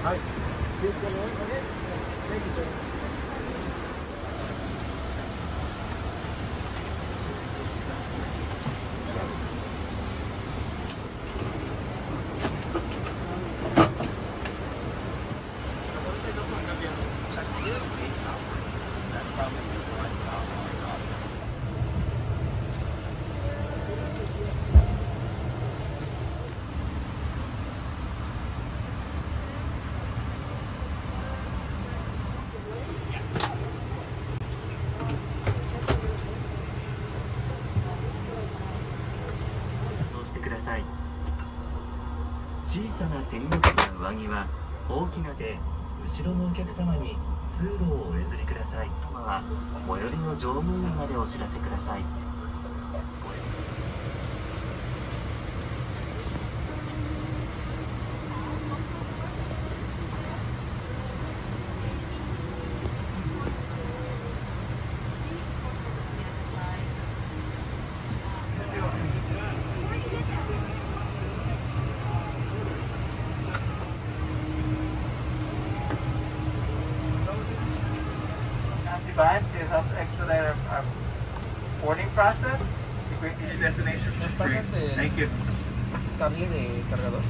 はい。小さな天国な上着は大きな手、後ろのお客様に通路をお譲りください。様は最寄りの乗務員までお知らせください。Advance is help expedite our boarding process to bring to your destination for free. Thank you. Cambie de cargador.